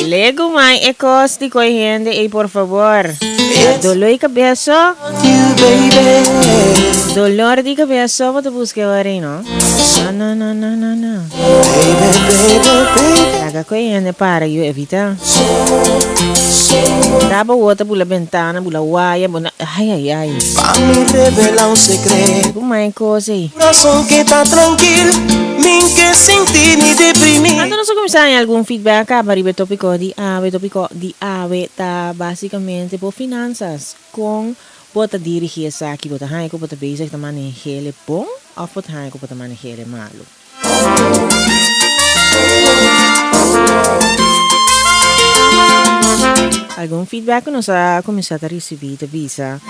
Lego mai e costi coi gente e por favor. Dolor de cabeça. Dolor de cabeça, vou te buscar agora, não? Não. Laga coi gente para eu evitar. Taba outra pela ventana, pela waia, ai. Pra me revelar um segredo. Como é coisa aí? Coração que tá tranquilo, nem quer sentir me deprimir. Então, nós começar em algum feedback para o tópico de AVE tá basicamente por finanças com bota dirigir essa aqui, bota hanko, bota basic da manejar bom ou bota hanko, bota manejar malo. Algum feedback nós a começar a receber da visa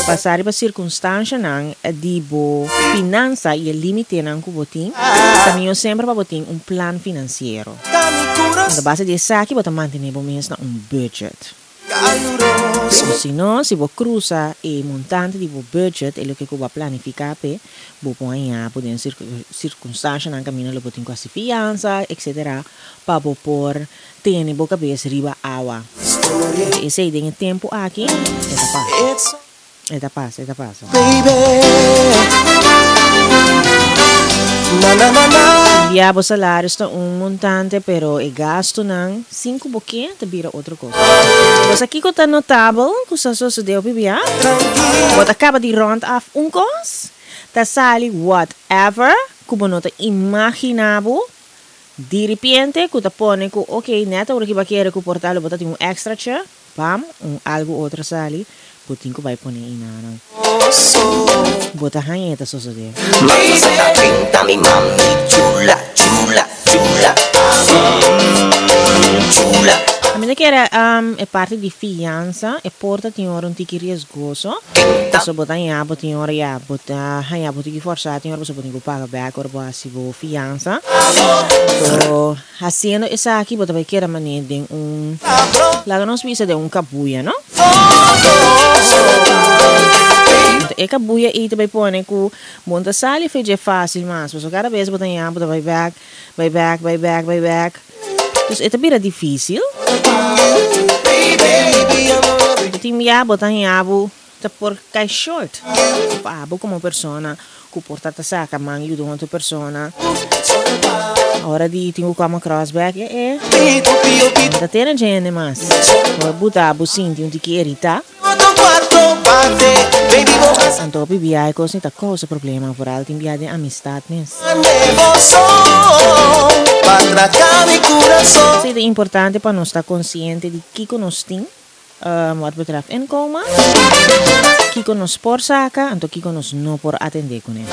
passar para circunstância não de bo finança e limite não que botin também eu sempre para botin plano financeiro na base desse aqui bota manter bom mês na budget se não se você cruza e montante de budget é o que você vai planificar pe você põe a poder circunstância não caminho lo botin quase fiança etc para você por ter boa cabeça riba água esse aí tem tempo aqui Esta pasa. Baby, Enviamos salários está montante, pero o gasto não 5 boquinha te vira outra coisa. Mas aqui que está notável, que você só se deu bebia, você acaba de round off coisa, tá sali whatever, que você não imaginava, de repente, que você põe que, ok, neta, o que vai querer que o portal botar um extra chair, pam, algo outro sali, putin ko vai poner inano. Bota hanheta sosode. Mamacita pinta mi mami chula. A minha que era é parte de fiança, é porta tem hora tiki riesgoso. So bota hanha, bota hora ya, bota hanha, bota que forçar, tem hora você pode pagar back or boa se vo fiança. So haciendo essa aqui bota vai querer maneira de lá nós precisa de cabuya, não? E cabuya e também põe que monta sali fez fácil mas você cada vez bota hanha, bota vai back. Dus het is difícil. Tu tinha botar em abo tá por cai short. Abo como persona que porta saca mangi de outra persona. Ora di tinha como crossback tá tendo gente mas. Vou botar abo sinti um tique irita. Então bibia coisa tá causa problema por alto em de amistade mesmo. É importante para nós estar consciente de que nós temos wat betreft inkomen, que nós por saca, então que nós não por atender com ele.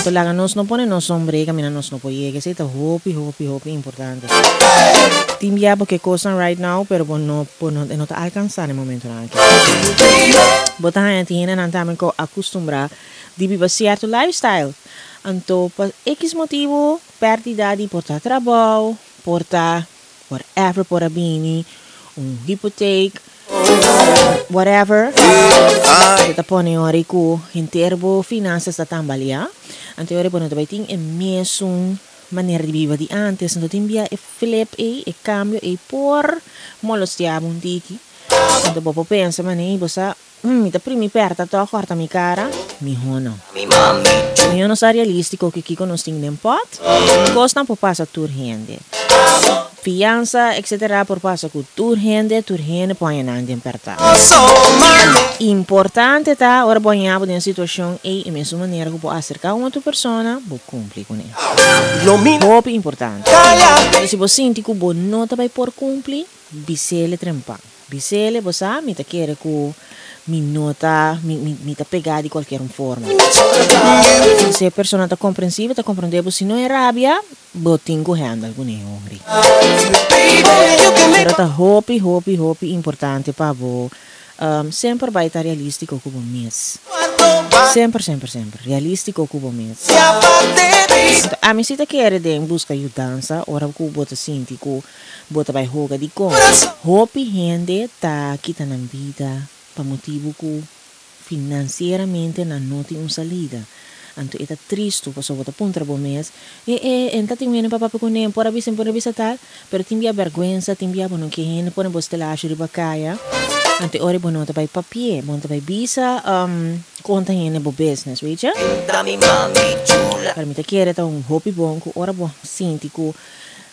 Então lá nós não põe nós sombre, camina nós não pode que seja hope importante. Timbia porque coisa right now, pero não tá alcançar no momento não. Botar a gente ainda também co acostumbrar de viver certo lifestyle. Então, por X motivo, perdida de portar trabalho, portar whatever por a bini, hipoteca, whatever. Kita põe hora que interbo finanças da tambalia. Então, hora põe também tem mesmo maneira de viver de antes. Então, tem via flip e cambio e por molestia um tiki. Então, popo pensa maneira você ta primi perta to corta mi cara mi hono mi hono sa realistico che kiko nos ting den pot costa po passa tur hende fianza etc por passa ku tur hende põe na den perta importante tá ora bonhabo den situação e mesma maneira que po acercar uma outra persona bo cumpri com ele muito importante se você sente que bo nota vai por cumprir bisele trempa bisele bosa mi ta quer ku mi nota, mi ta pegada de qualquer forma. Se a pessoa está compreensiva, está compreendendo, se não é rabia, botinho correndo algum hungry. Pero tá hope, importante para você. Sempre vai estar realístico com o mês. Sempre. Realístico com o mês. A mim se tá querendo de buscar ajudança, ora que o bota sinti que bota vai jogar de como. Hope gente tá aqui na vida. Para motivo que financeiramente não tem uma salida. Anto ita triste, paso bota puntra bo mes. Enta ting mene papa pe kunem, por bisa tal, pero timbia vergüenza, timbia bono que hene pone bo stelaje riba kaya. Ante ore bono ta bij papier, bono ta bij bisa, conta hene bo business, weet je? Para mí te quiere ta un hobby bon, ku ora bo sinti ku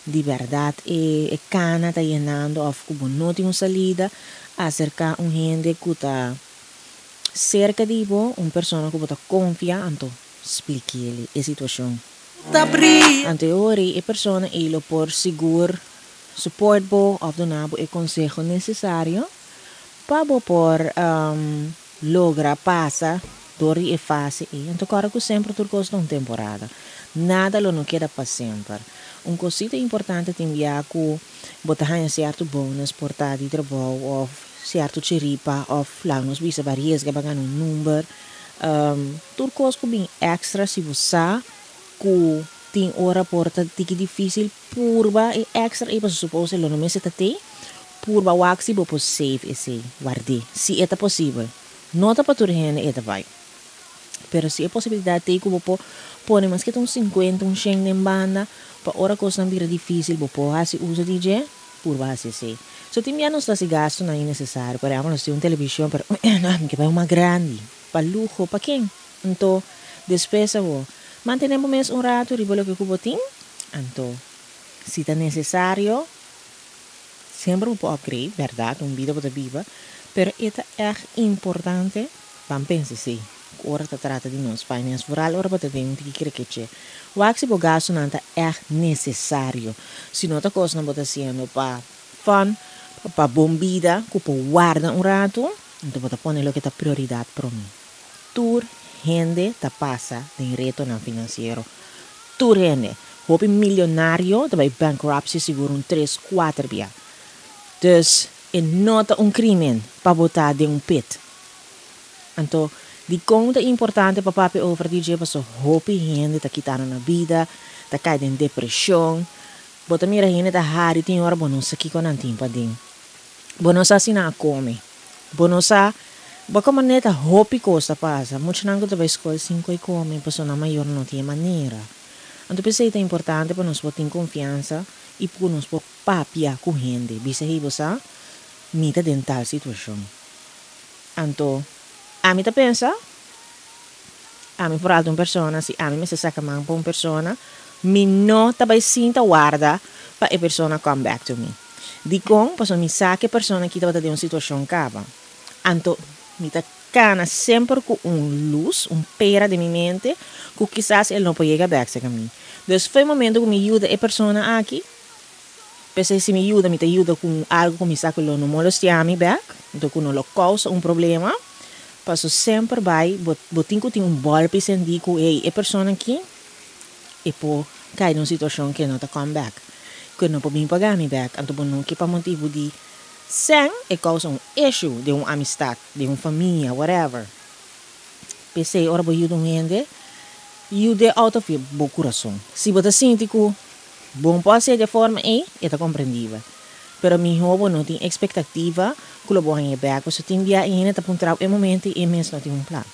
de verdad e cana ta llenando of ku bo noti un salida acerca un gente ku ta cerca de bo, un persona ku bo ta confia anto explique a situação. Ante ori e persona ilo por seguro support bo of donabo e consejo necessário para bo por logra passa dori e fase e anto cara ku sempre turcosta un temporada. Nada lo não queda para sempre. Um cosita importante te enviar ku botar em certo bônus por estar de trabalho ou certo chiripa ou lá nos bisa varias que bagan um número. Turcos ku bem extra se você ku tem hora porta tiki difícil purba e extra e para supor lo não me se tate purba waxi bo po save esse guarde se é possível. Nota para turhene é vai. Pero se é possibilidade te ku bo pone mas que um 50 um 100 em banda para hora coisa não vira difícil bo po se usa DJ purba se se. So tim ya não está se gasto não é necessário para amor se televisão pero não que vai uma grande para luxo para quem então despesa bo mantenemos mes un rato ribolo que cubotín então se está necessário sempre um pouco upgrade verdade vida para viva pero é importante vamos pensar assim ora está trata de nós finance vooral ora para ter um que creque o axi bo gasto não é necessário se não tá coisa não bota sendo para fun para bom vida cupo guarda un rato então bota pone lo que tá prioridade para mim tour gente ta passa de reto na financeiro tour gente hopi milionário ta vai bankruptcy seguro un 3-4 via dus é nota un crimen para botar de un pit então di conta importante para papi over DJ paso hopi gente ta quitando na vida ta cai em depressão bota mira gente ta hari tem hora bonosa aqui com antimpa din bonosa sina come bonosa baka maneta hopi costa passa muito nango da escola 5 e come persona maior não tem maneira então pensei é importante para nós botar confiança e para nós por papia com gente bisa hibosa mita dental situação então a mim tá pensa a mim por alto uma persona se a mim me se saca man para uma persona me não tá vai sinta guarda para a persona come back to me di com passo mi saque persona que tá de uma situação cava então me tá cana sempre com luz pera de minha mente que quizás ele não pode chegar back a mim dus foi momento que me ajuda a persona aqui pensei se me ajuda me ajuda com algo que me saca lo não molestia me back então que não lo causa problema passo sempre vai botin que tem golpe senti que a persona aqui e pô cai numa situação que não tá come back que não pode pagar me back então não que para motivo de sem é causa issue de amistade de família whatever pensei ora vou ajudar gente ajude out of your coração se você sente que bom pode ser de forma é tá compreendível pero mi hobo não tem expectativa que lo vou ganhar back você tem dia ainda tá pontrado em momento e mesmo não tem plan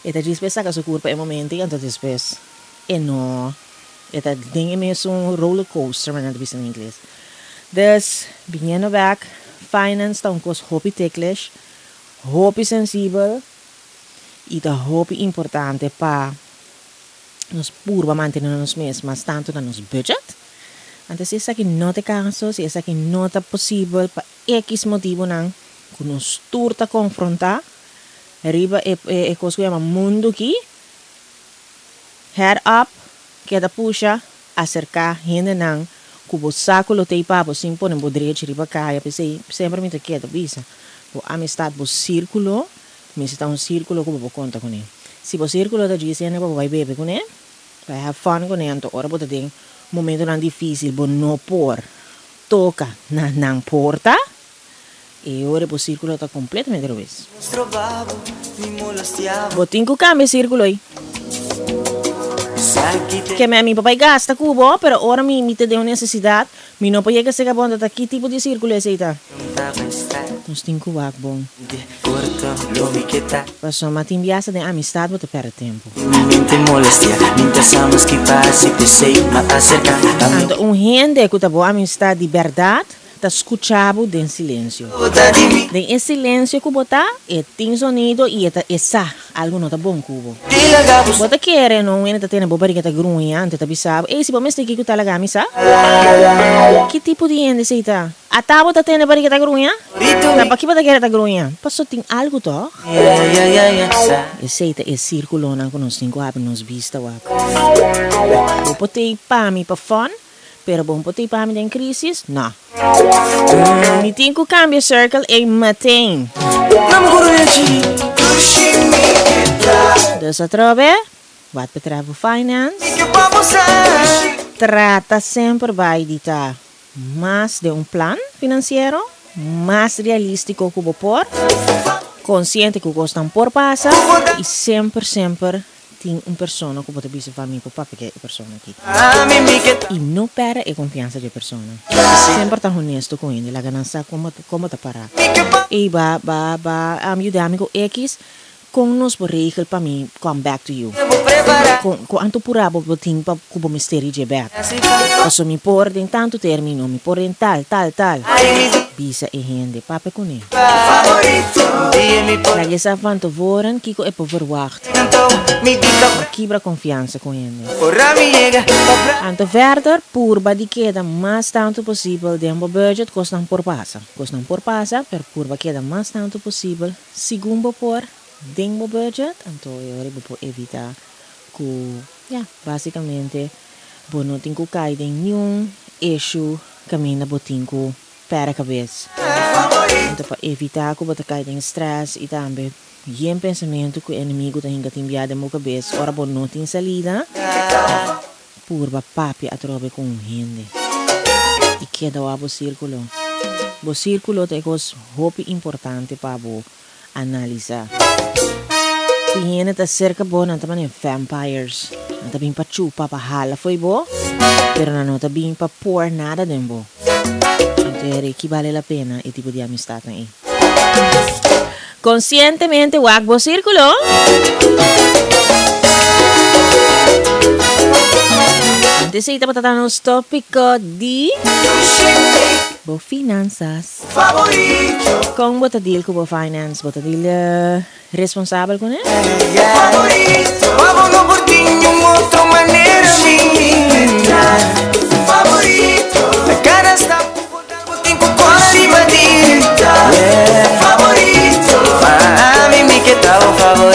e tá despesa que se curva em momento então depois e não e tá tem mesmo roller coaster mas não diz em inglês dus vindo back finance tá coisa hobby teklish hobby sensível e tá hobby importante para nos purba manter nos mesmos tanto na nos budget antes se essa que não te caso se essa que não tá possível para X motivo não que nos turta confrontar arriba é coisa que chama mundo aqui head up que da puxa acercar gente não que o saco lo tei para você impor no direito riba caia pensei sempre me te queda bisa o amistade o círculo me se tá um círculo que eu vou conta com ele se o círculo da dizendo que vai beber com ele vai have fun com ele então ora bota tem momento não difícil bo não por toca na porta e ora o círculo tá completamente revés botinho cambia círculo aí Que mi papá gasta cubo, pero ahora mi te deu necessidade. Mi no pode que seja bom dat que tipo de círculo é esta. Nós tem cubo bom. Passou uma timbiaça de amistade, você perde tempo. Então, gente que tá boa amistade de verdade, tá escutando em silêncio. Em silêncio que botar, tem sonido e essa algo não tá bom cubo. Bota querer não ainda tem boa barriga tá grunha, ante tá bisabo. E se você que tá laga misa? Que tipo de gente você tá? A tábua tá tendo barriga tá grunha? Na pa que bota querer tá grunha? Passou tem algo to? Esse é círculo na que nós cinco nos vista wa. Eu botei para mim para fun. Pero bom potei para mim em crise? Não. Me tem que cambiar circle e mantém. Dessa trobe, wat betreft finance, trata sempre vai editar mais de plan financeiro, mais realístico que o por, consciente que gostam por passa e sempre tem pessoa que pode dizer para mim, papá, porque é pessoa aqui. E não perde a confiança de pessoa. Sempre está honesto com ele, la ganância como tá parar. E vai ajudar-me com X, com nos por regel para mim, come back to you. Com anto pura bo ting pa kubo misteri je back. Paso mi por den tanto termino, mi por den tal. Bisa e hende, papa con e. Lagi sa van te voren, kiko e po verwacht. Kibra confianza con hende. Anto verder, purba di queda mas tanto possible, dembo budget costan por pasa. Per purba queda mas tanto possible, sigumbo por dembo budget, anto eu rebo po evitar basicamente, bo não tem que cair em nenhum eixo caminho botinco para a cabeça. Então, para evitar que você caia em stress e também, em pensamento que o inimigo está engatimbiado na cabeça, ora, bo não tem salida, purba papi a trobe com gente. E queda o círculo. O círculo é coisa muito importante para analisar. Se gente está cerca bom, não também é vampires. Não está bem para chupar, para hala, foi bom. Pero não está bem para pôr nada de bom. Então, é que vale a pena esse tipo de amistade aí. Conscientemente, wag bo círculo. Antes aí, estamos tratando nos tópicos de bo finanças. Kung botadil ko bo finance, botadil responsável com ele?